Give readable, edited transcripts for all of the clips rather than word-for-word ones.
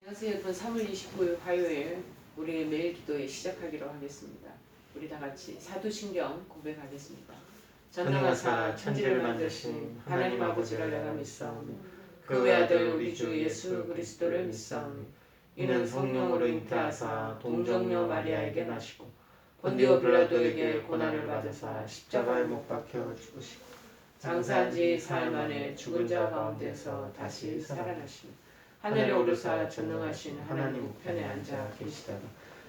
안녕하세요. 여러분, 3월 29일 화요일 우리의 매일 기도에 시작하기로 하겠습니다. 우리 다 같이 사도신경 고백하겠습니다. 전능하사 천지를 만드신 하나님 아버지를 내가 믿사오니 그 외아들 우리 주 예수 그리스도를 믿사오니 이는 성령으로 잉태하사 동정녀 마리아에게 나시고 본디오 빌라도에게 고난을 받으사 십자가에 못 박혀 죽으시고 장사한 지 사흘 만에 죽은 자 가운데서 다시 살아나시니 하늘에 오르사 전능하신 하나님 우편에 앉아 계시다가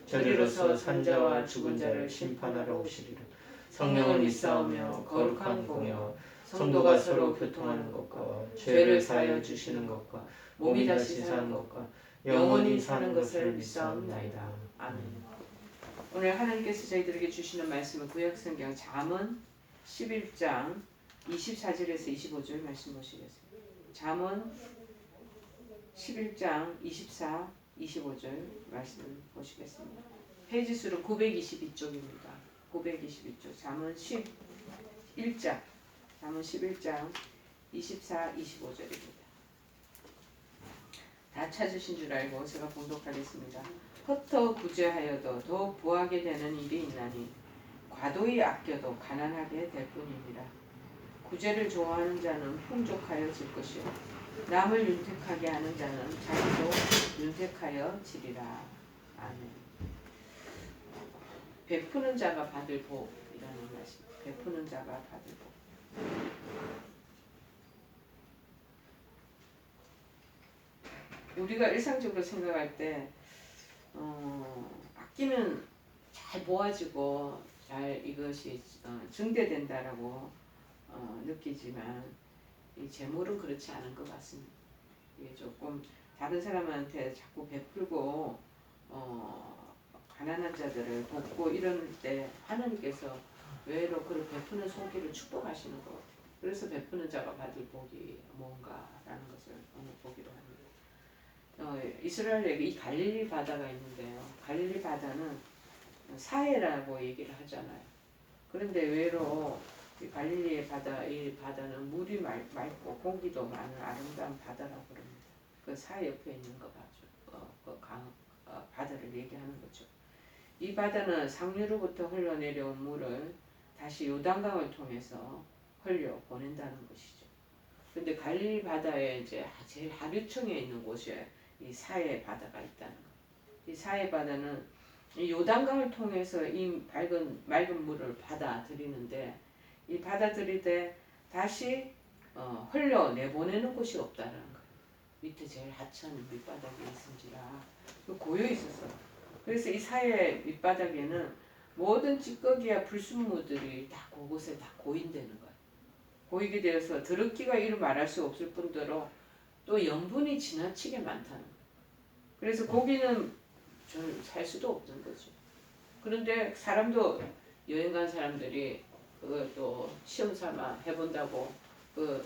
저리로서 산자와 죽은 자를 심판하러 오시리라. 성령을 믿사오며 거룩한 공여 성도가 서로 교통하는 것과 죄를 사하여 주시는 것과 몸이 다시 사는 것과 영원히 사는 것을 믿사옵나이다. 아멘. 오늘 하나님께서 저희들에게 주시는 말씀은 구약성경 잠언 11장 24절에서 25절 말씀 보시겠습니다. 잠언 11장 24, 25절 말씀 보시겠습니다. 페이지 수는 922쪽입니다. 922쪽 잠언 11장 24, 25절입니다. 다 찾으신 줄 알고 제가 봉독하겠습니다. 헛터 구제하여도 더욱 부하게 되는 일이 있나니 과도히 아껴도 가난하게 될 뿐이니라. 구제를 좋아하는 자는 풍족하여 질 것이요 남을 윤택하게 하는 자는 자기도 윤택하여 지리라. 아멘. 베푸는 자가 받을 복이라는 말씀. 베푸는 자가 받을 복. 우리가 일상적으로 생각할 때 아끼면 잘 모아지고 잘 이것이 증대된다라고 느끼지만 이 재물은 그렇지 않은 것 같습니다. 이게 조금 다른 사람한테 자꾸 베풀고 가난한 자들을 돕고 이럴 때 하나님께서 외로 그런 베푸는 손길을 축복하시는 것 같아요. 그래서 베푸는 자가 받을 복이 뭔가라는 것을 오늘 보기로 합니다. 이스라엘에 이 갈릴리 바다가 있는데요. 갈릴리 바다는 사해라고 얘기를 하잖아요. 그런데 외로 이 갈릴리의 바다, 이 바다는 물이 맑고 공기도 많은 아름다운 바다라고 그럽니다. 그 사해 옆에 있는 거 봐죠. 바다를 얘기하는 거죠. 이 바다는 상류로부터 흘러내려온 물을 다시 요단강을 통해서 흘려 보낸다는 것이죠. 근데 갈릴리 바다에 이제 제일 하류층에 있는 곳에 이 사해 바다가 있다는 거. 이 사해 바다는 이 요단강을 통해서 이 맑은 물을 받아들이는데 이 받아들이되 다시 흘려 내보내는 곳이 없다는 거예요. 밑에 제일 하찮은 밑바닥에 있은지라 고여 있었어요. 그래서 이 사해 밑바닥에는 모든 찌꺼기와 불순물들이 다 그곳에 다 고인되는 거예요. 고이게 되어서 더럽기가 이루 말할 수 없을 뿐더러 또 염분이 지나치게 많다는 거예요. 그래서 고기는 전 살 수도 없는 거죠. 그런데 사람도 여행 간 사람들이 그것도 시험 삼아 해본다고 그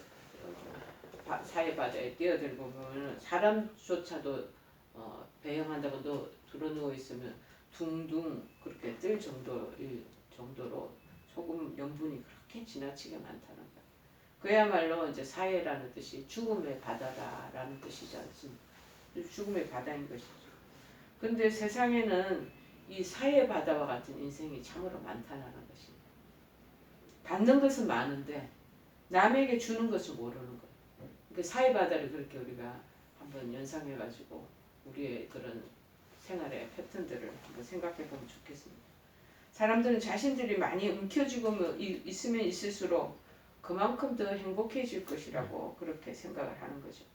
사해 바다에 뛰어들고 보면 사람조차도 배영한다고 들어누워 있으면 둥둥 그렇게 뜰 정도로 소금 염분이 그렇게 지나치게 많다는 거예요. 그야말로 이제 사해라는 뜻이 죽음의 바다라는 뜻이지 않습니까? 죽음의 바다인 것이죠. 근데 세상에는 이 사해 바다와 같은 인생이 참으로 많다는 것입니다. 받는 것은 많은데 남에게 주는 것을 모르는 거예요. 그 사해 바다를 그렇게 우리가 한번 연상해가지고 우리의 그런 생활의 패턴들을 한번 생각해 보면 좋겠습니다. 사람들은 자신들이 많이 움켜쥐고 있으면 있을수록 그만큼 더 행복해질 것이라고 그렇게 생각을 하는 거죠.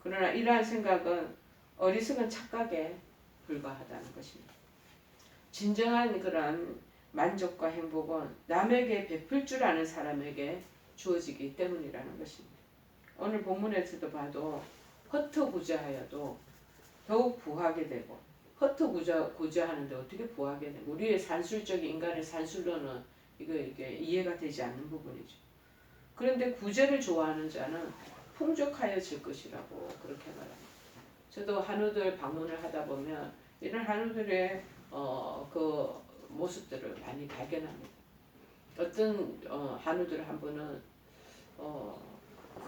그러나 이러한 생각은 어리석은 착각에 불과하다는 것입니다. 진정한 그런 만족과 행복은 남에게 베풀 줄 아는 사람에게 주어지기 때문이라는 것입니다. 오늘 본문에서도 봐도 허투구제하여도 더욱 부하게 되고 허투구제하는데 어떻게 부하게 되고 우리의 산술적인 인간의 산술로는 이게 이해가 되지 않는 부분이죠. 그런데 구제를 좋아하는 자는 풍족하여질 것이라고 그렇게 말합니다. 저도 한우들 방문을 하다 보면 이런 한우들의 그 모습들을 많이 발견합니다. 어떤 한우들 한 분은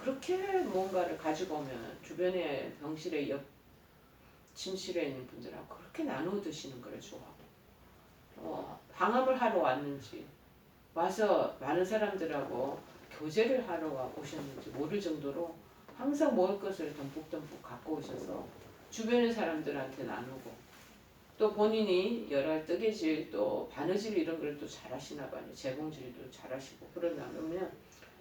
그렇게 뭔가를 가지고 오면 주변에 병실의 옆 침실에 있는 분들하고 그렇게 나누어 드시는 걸 좋아하고 방함을 하러 왔는지 와서 많은 사람들하고 교제를 하러 오셨는지 모를 정도로 항상 먹을 것을 듬뿍듬뿍 갖고 오셔서 주변의 사람들한테 나누고 또 본인이 여러 뜨개질 또 바느질 이런 걸 또 잘하시나 봐요. 재봉질도 잘하시고 그러다 보면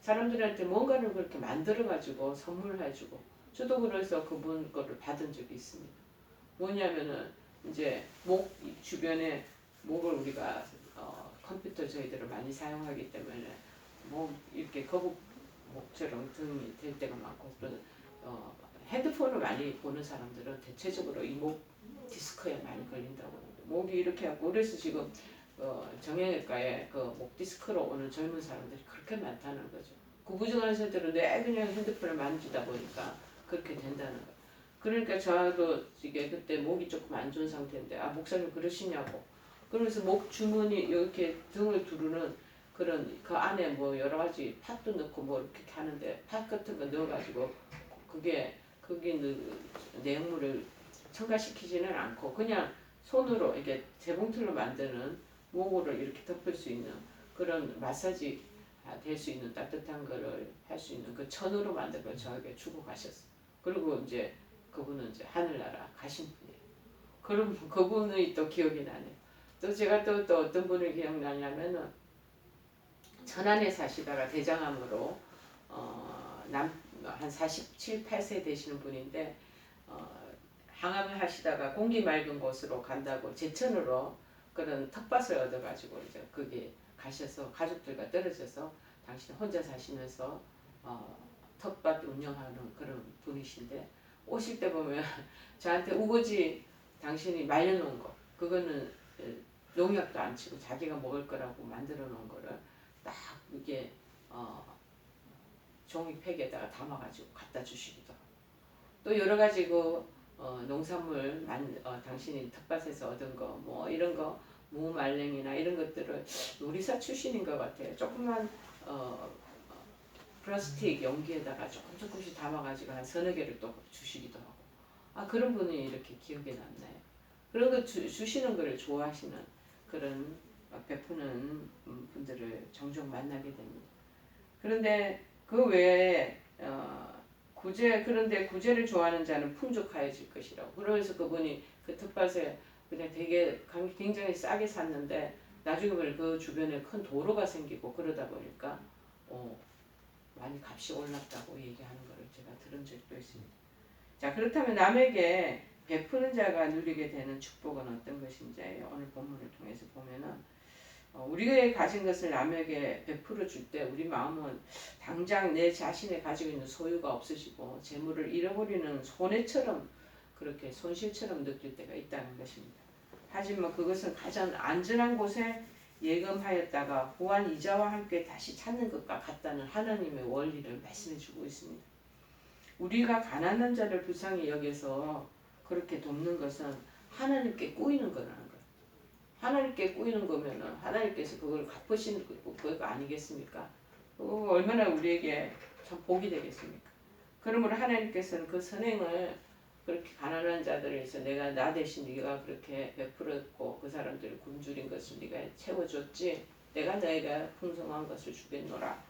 사람들한테 뭔가를 그렇게 만들어 가지고 선물해주고 저도 그래서 그분 거를 받은 적이 있습니다. 뭐냐면은 이제 목 주변에 목을 우리가 컴퓨터 저희들을 많이 사용하기 때문에 목 이렇게 거북목처럼 등이 될 때가 많고 또 헤드폰을 많이 보는 사람들은 대체적으로 이 목 디스크에 많이 걸린다고 합니다. 목이 이렇게 하고 그래서 지금 정형외과에 그 목 디스크로 오는 젊은 사람들이 그렇게 많다는 거죠. 구부정한 세대로 내 그냥 핸드폰을 만지다 보니까 그렇게 된다는 거예요. 그러니까 저도 이게 그때 목이 조금 안 좋은 상태인데 목사님 그러시냐고 그러면서 목 주머니 이렇게 등을 두르는 그런 그 안에 뭐 여러 가지 팥도 넣고 뭐 이렇게 하는데 팥 같은 거 넣어가지고 그게 내용물을 첨가시키지는 않고 그냥 손으로 이렇게 재봉틀로 만드는 목으로 이렇게 덮을 수 있는 그런 마사지 될 수 있는 따뜻한 거를 할 수 있는 그 천으로 만든 걸 저에게 주고 가셨어요. 그리고 이제 그분은 이제 하늘나라 가신 분이에요. 그럼 그분의 또 기억이 나네요. 또 제가 또 어떤 분을 기억나냐면은 천안에 사시다가 대장암으로 한 47, 8세 되시는 분인데 항암을 하시다가 공기 맑은 곳으로 간다고 제천으로 그런 텃밭을 얻어가지고 이제 거기 가셔서 가족들과 떨어져서 당신 혼자 사시면서 텃밭 운영하는 그런 분이신데 오실 때 보면 저한테 우거지 당신이 말려놓은 거 그거는 농약도 안 치고 자기가 먹을 거라고 만들어 놓은 거를 딱 이게 종이팩에다가 담아가지고 갖다 주시기도 하고 또 여러 가지 그 농산물 당신이 텃밭에서 얻은 거 뭐 이런 거 무말랭이나 이런 것들을 요리사 출신인 것 같아요. 조그만 플라스틱 용기에다가 조금씩 담아가지고 한 서너 개를 또 주시기도 하고 그런 분이 이렇게 기억에 남나요. 그런 거 주시는 거를 좋아하시는 그런 베푸는 분들을 종종 만나게 됩니다. 그런데 그 외에 그런데 구제를 좋아하는 자는 풍족하여질 것이라고. 그래서 그분이 그 텃밭에 그냥 되게 굉장히 싸게 샀는데 나중에 그 주변에 큰 도로가 생기고 그러다 보니까 많이 값이 올랐다고 얘기하는 것을 제가 들은 적도 있습니다. 자, 그렇다면 남에게 베푸는 자가 누리게 되는 축복은 어떤 것인지 오늘 본문을 통해서 보면은 우리가 가진 것을 남에게 베풀어 줄 때 우리 마음은 당장 내 자신이 가지고 있는 소유가 없어지고 재물을 잃어버리는 손해처럼 그렇게 손실처럼 느낄 때가 있다는 것입니다. 하지만 그것은 가장 안전한 곳에 예금하였다가 후한 이자와 함께 다시 찾는 것과 같다는 하나님의 원리를 말씀해 주고 있습니다. 우리가 가난한 자를 불쌍히 여겨서 그렇게 돕는 것은 하나님께 꾸이는 거라는 거예요. 하나님께 꾸이는 거면은 하나님께서 그걸 갚으시는 거 아니겠습니까? 얼마나 우리에게 참 복이 되겠습니까? 그러므로 하나님께서는 그 선행을 그렇게 가난한 자들을 위해서 나 대신 네가 그렇게 베풀었고 그 사람들을 굶주린 것을 네가 채워줬지 내가 너희가 풍성한 것을 주겠노라.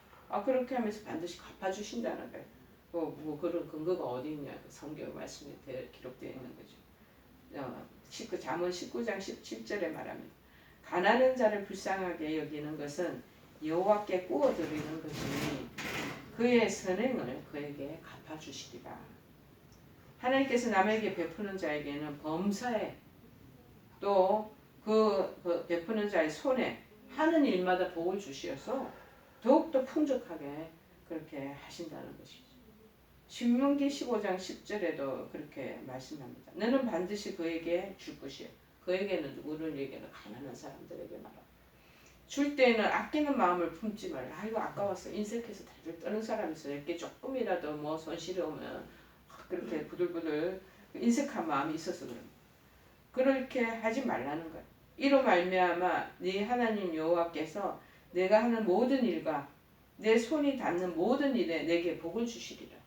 그렇게 하면서 반드시 갚아주신다는 거예요. 뭐 그런 근거가 어디 있냐? 성경 말씀에 기록되어 있는 거죠. 잠언 19장 17절에 말합니다. 가난한 자를 불쌍하게 여기는 것은 여호와께 꾸어 드리는 것이니 그의 선행을 그에게 갚아주시리라. 하나님께서 남에게 베푸는 자에게는 범사에 또 그 베푸는 자의 손에 하는 일마다 복을 주시어서 더욱더 풍족하게 그렇게 하신다는 것이죠. 신명기 15장 10절에도 그렇게 말씀합니다. 너는 반드시 그에게 줄 것이요. 그에게는 누구에게는 가난한 사람들에게 말하라. 줄 때는 아끼는 마음을 품지 말라. 아이고 아까워서 인색해서 달들 떠는 사람이 있어요. 이렇게 조금이라도 뭐 손실이 오면 그렇게 부들부들 인색한 마음이 있어서 그럽니다. 그렇게 하지 말라는 거예요. 이로 말미암아 네 하나님 여호와께서 내가 하는 모든 일과 내 손이 닿는 모든 일에 내게 복을 주시리라.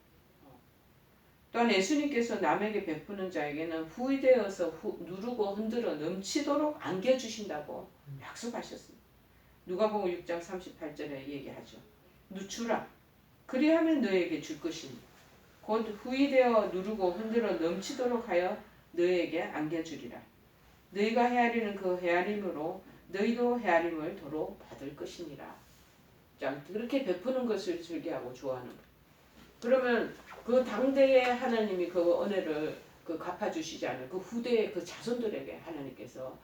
또한 예수님께서 남에게 베푸는 자에게는 후이되어서 누르고 흔들어 넘치도록 안겨주신다고 약속하셨습니다. 누가복음 6장 38절에 얘기하죠. 누추라. 그리하면 너에게 줄 것이니 곧 후이되어 누르고 흔들어 넘치도록 하여 너에게 안겨주리라. 너희가 헤아리는 그 헤아림으로 너희도 헤아림을 도로 받을 것이니라. 자, 그렇게 베푸는 것을 즐겨하고 좋아하는 것. 그러면 그 당대에 하나님이 그 은혜를 갚아주시지 않을 그 후대의 그 자손들에게 하나님께서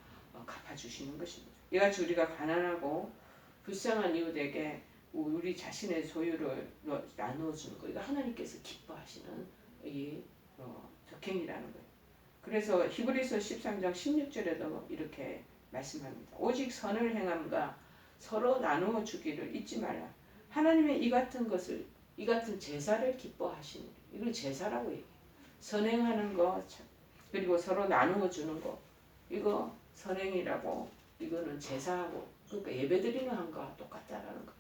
갚아주시는 것입니다. 이같이 우리가 가난하고 불쌍한 이웃에게 우리 자신의 소유를 나누어주는 거, 이거 하나님께서 기뻐하시는 이 덕행이라는 거예요. 그래서 히브리서 13장 16절에도 이렇게 말씀합니다. 오직 선을 행함과 서로 나누어 주기를 잊지 말라. 하나님의 이 같은 것을, 이 같은 제사를 기뻐하시는, 이걸 제사라고 얘기해요. 선행하는 거, 그리고 서로 나누어 주는 거, 이거 선행이라고, 이거는 제사하고, 그러니까 예배드리는 한거와 똑같다라는 거.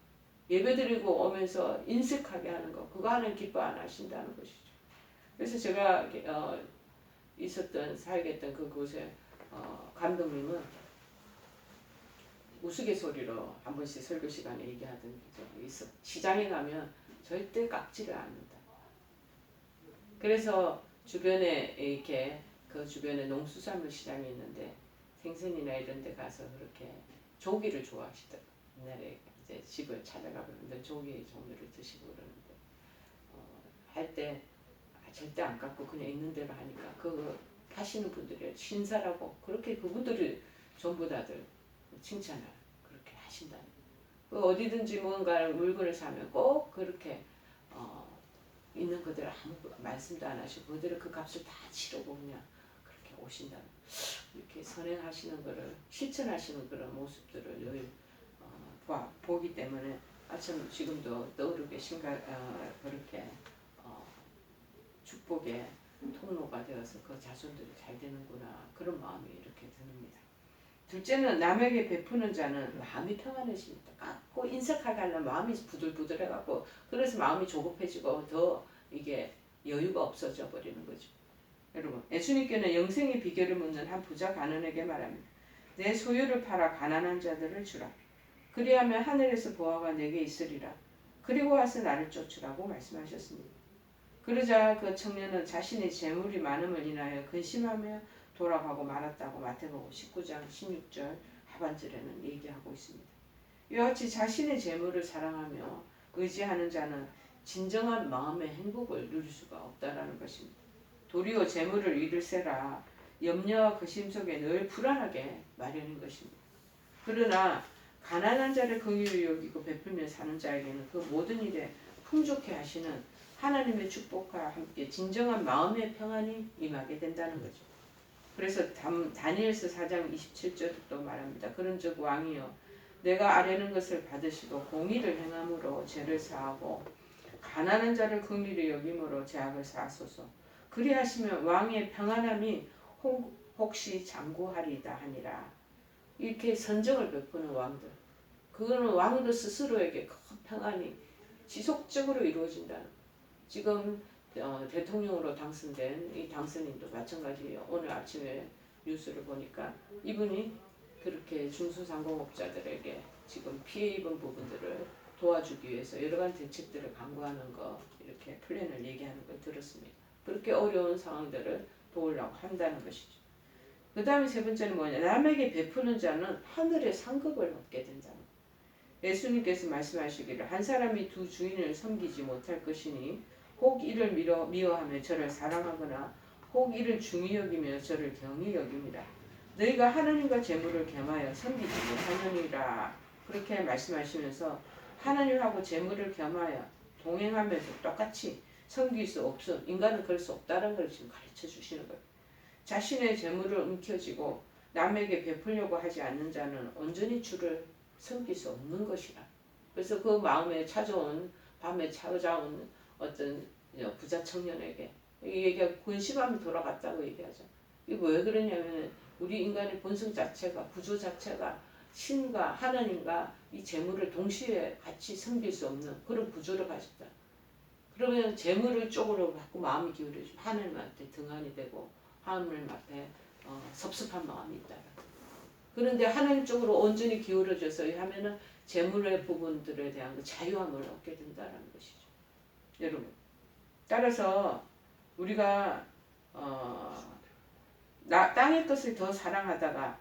예배드리고 오면서 인색하게 하는 거, 그거 하나님 기뻐 안 하신다는 것이죠. 그래서 제가 사역했던 그곳에 감독님은 우스갯소리로 한 번씩 설교 시간에 얘기하던 게 있어. 시장에 가면 절대 깎지를 않는다. 그래서 주변에 이렇게 그 주변에 농수산물 시장이 있는데 생선이나 이런 데 가서 그렇게 조기를 좋아하시더라고요. 옛날에 이제 집을 찾아가 보는데 조기 종류를 드시고 그러는데 할 때 절대 안 깎고 그냥 있는 대로 하니까 그 하시는 분들이 신사라고 그렇게 그분들이 전부 다들 칭찬을 그렇게 하신다는 거예요. 어디든지 뭔가 물건을 사면 꼭 그렇게 있는 그대로 아무 말씀도 안 하시고 그대로 그 값을 다 치르고 그냥 그렇게 오신다는 이렇게 선행하시는 거를 실천하시는 그런 모습들을 늘 보기 때문에 참 지금도 떠오르게 그렇게 축복의 통로가 되어서 그 자손들이 잘 되는구나 그런 마음이 이렇게 듭니다. 둘째는 남에게 베푸는 자는 마음이 평안해집니다. 깎고 인색하게 하려면 마음이 부들부들해갖고 그래서 마음이 조급해지고 더 이게 여유가 없어져 버리는 거죠. 여러분 예수님께는 영생의 비결을 묻는 한 부자 가난에게 말합니다. 내 소유를 팔아 가난한 자들을 주라. 그리하면 하늘에서 보화가 내게 있으리라. 그리고 와서 나를 쫓으라고 말씀하셨습니다. 그러자 그 청년은 자신의 재물이 많음을 인하여 근심하며 돌아가고 말았다고 마태복음 19장 16절 하반절에는 얘기하고 있습니다. 이와 같이 자신의 재물을 사랑하며 의지하는 자는 진정한 마음의 행복을 누릴 수가 없다라는 것입니다. 도리어 재물을 잃을세라 염려와 근심 속에 늘 불안하게 마련인 것입니다. 그러나 가난한 자를 긍휼히 여기고 베풀며 사는 자에게는 그 모든 일에 풍족해 하시는 하나님의 축복과 함께 진정한 마음의 평안이 임하게 된다는 거죠. 그래서 다니엘서 4장 27절도 말합니다. 그런즉 왕이여 내가 아뢰는 것을 받으시고 공의를 행함으로 죄를 사하고 가난한 자를 긍휼히 여김으로 죄악을 사하소서. 그리하시면 왕의 평안함이 혹시 장구하리이다 하니라. 이렇게 선정을 베푸는 왕들, 그거는 왕들 스스로에게 큰 평안이 지속적으로 이루어진다는 거예요. 지금 대통령으로 당선된 이 당선인도 마찬가지예요. 오늘 아침에 뉴스를 보니까 이분이 그렇게 중소상공업자들에게 지금 피해 입은 부분들을 도와주기 위해서 여러 가지 대책들을 강구하는 거 이렇게 플랜을 얘기하는 걸 들었습니다. 그렇게 어려운 상황들을 도우려고 한다는 것이죠. 그 다음에 세 번째는 뭐냐? 남에게 베푸는 자는 하늘의 상급을 얻게 된다는 거예요. 예수님께서 말씀하시기를 한 사람이 두 주인을 섬기지 못할 것이니 혹 이를 미워하며 저를 사랑하거나 혹 이를 중히 여기며 저를 경히 여깁니다. 너희가 하나님과 재물을 겸하여 섬기지 못하느니라. 그렇게 말씀하시면서 하나님하고 재물을 겸하여 동행하면서 똑같이 섬길 수 없어. 인간은 그럴 수 없다는 걸 지금 가르쳐 주시는 거예요. 자신의 재물을 움켜쥐고 남에게 베풀려고 하지 않는 자는 온전히 주를 섬길 수 없는 것이라. 그래서 그 마음에 밤에 찾아온 어떤 부자 청년에게 이 얘기가 근심함이 돌아갔다고 얘기하죠. 이거 왜 그러냐면 우리 인간의 본성 자체가 구조 자체가 신과 하나님과 이 재물을 동시에 같이 섬길 수 없는 그런 구조를 가졌다. 그러면 재물을 쪽으로 자꾸 마음이 기울어지면 하나님한테 등한이 되고 하나님 앞에 섭섭한 마음이 있다. 그런데 하나님 쪽으로 온전히 기울어져서 하면은 재물의 부분들에 대한 그 자유함을 얻게 된다는 것이죠. 여러분. 따라서 우리가 땅의 것을 더 사랑하다가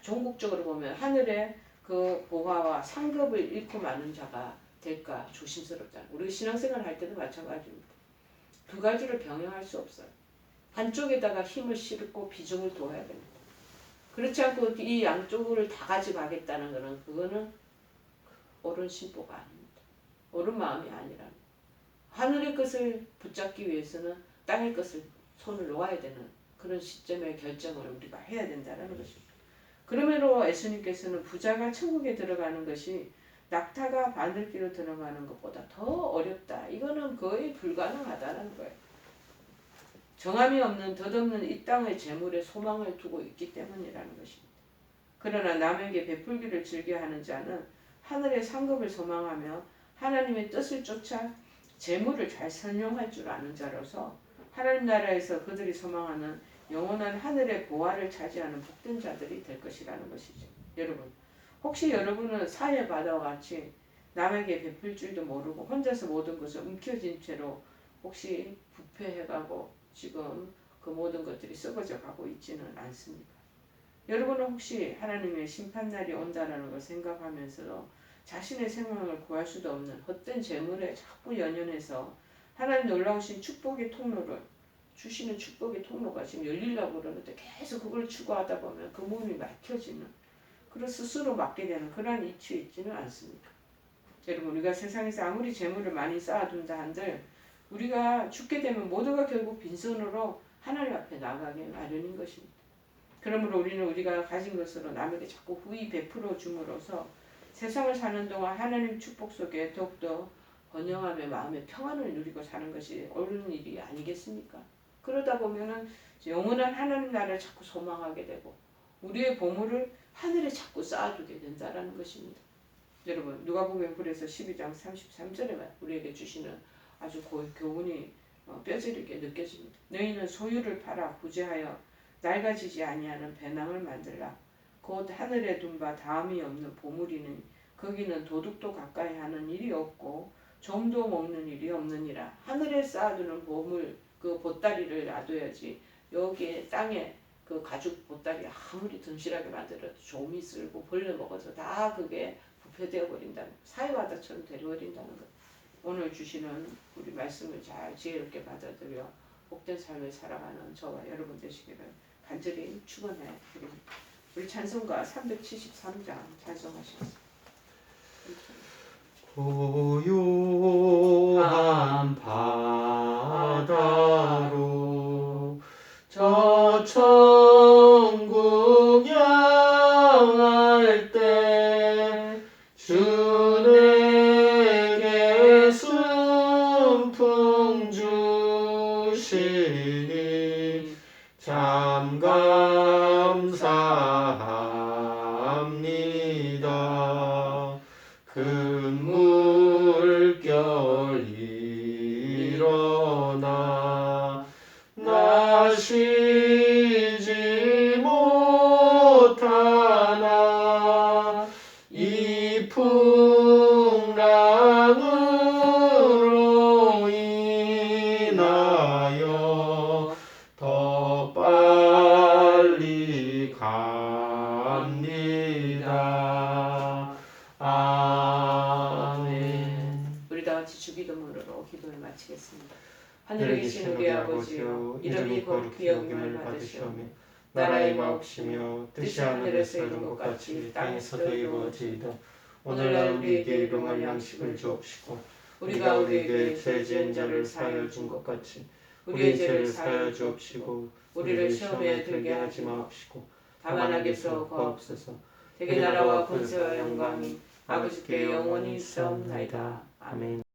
종국적으로 보면 하늘의 그 보화와 상급을 잃고 마는 자가 될까 조심스럽다. 우리 신앙생활 할 때도 마찬가지입니다. 두 가지를 병행할 수 없어요. 한쪽에다가 힘을 실고 비중을 둬야 됩니다. 그렇지 않고 이 양쪽을 다 가져가겠다는 것은 그거는 옳은 신보가 아닙니다. 옳은 마음이 아니랍니다. 하늘의 것을 붙잡기 위해서는 땅의 것을 손을 놓아야 되는 그런 시점의 결정을 우리가 해야 된다는 것입니다. 그러므로 예수님께서는 부자가 천국에 들어가는 것이 낙타가 바늘길로 들어가는 것보다 더 어렵다. 이거는 거의 불가능하다는 거예요. 정함이 없는 덧없는 이 땅의 재물에 소망을 두고 있기 때문이라는 것입니다. 그러나 남에게 베풀기를 즐겨하는 자는 하늘의 상급을 소망하며 하나님의 뜻을 쫓아 재물을 잘 선용할 줄 아는 자로서 하나님 나라에서 그들이 소망하는 영원한 하늘의 보화를 차지하는 복된 자들이 될 것이라는 것이죠. 여러분, 혹시 여러분은 사회바다와 같이 남에게 베풀 줄도 모르고 혼자서 모든 것을 움켜쥔 채로 혹시 부패해가고 지금 그 모든 것들이 썩어져 가고 있지는 않습니까? 여러분은 혹시 하나님의 심판날이 온다는 걸 생각하면서도 자신의 생명을 구할 수도 없는 헛된 재물에 자꾸 연연해서 하나님 놀라우신 축복의 통로를 주시는 축복의 통로가 지금 열리려고 그러는데 계속 그걸 추구하다 보면 그 문이 막혀지는 그런 스스로 맞게 되는 그러한 이치에 있지는 않습니까? 여러분, 우리가 세상에서 아무리 재물을 많이 쌓아둔다 한들 우리가 죽게 되면 모두가 결국 빈손으로 하나님 앞에 나가게 마련인 것입니다. 그러므로 우리는 우리가 가진 것으로 남에게 자꾸 후히 베풀어 줌으로써 세상을 사는 동안 하나님 축복 속에 더욱더 번영하며 마음의 평안을 누리고 사는 것이 옳은 일이 아니겠습니까? 그러다 보면은 영원한 하나님 나라를 자꾸 소망하게 되고 우리의 보물을 하늘에 자꾸 쌓아두게 된다라는 것입니다. 여러분, 누가복음 그래서 12장 33절에 우리에게 주시는 아주 교훈이 뼈저리게 느껴집니다. 너희는 소유를 팔아 구제하여 낡아지지 아니하는 배낭을 만들라. 곧 하늘에 둔 바 다함이 없는 보물이니 거기는 도둑도 가까이 하는 일이 없고 좀도 먹는 일이 없느니라. 하늘에 쌓아두는 보물 그 보따리를 놔둬야지 여기에 땅에 그 가죽 보따리 아무리 든실하게 만들어도 좀이 쓸고 벌레 먹어서 다 그게 부패되어 버린다는 사회바다처럼 되어버린다는 것. 오늘 주시는 우리 말씀을 잘 지혜롭게 받아들여 복된 삶을 살아가는 저와 여러분 되시기를 간절히 축원해 드립니다. 우리 찬송가 373장 찬송하시겠습니다. 고요한 바다로 저 천국 향할 때 주 내게 순풍 주시니 참 감사합니다. 큰 물결 일어나 나 쉬지 못하나 이 풍랑으로 인하여 더 빨리 갑니다. 아멘. 우리 다 같이 주기도문으로 기도를 마치겠습니다. 하늘에 계신 우리 아버지여, 이름이 거룩히 여김을 받으시오며 나라의 마옵시며 뜻이 하늘에서 이룬 것 같이 땅에서도 이루어지이다. 오늘날 우리에게 일용할 양식을 주옵시고 우리가 우리에게 죄 지은 자를 사하여 준 것 같이 우리의 죄를 사하여 주옵시고 우리를 시험에 들게 하지 마옵시고 다만 악에서 구하옵소서. 대개 나라와 권세와 영광이 아버지께 영원히 있사옵나이다. 아멘.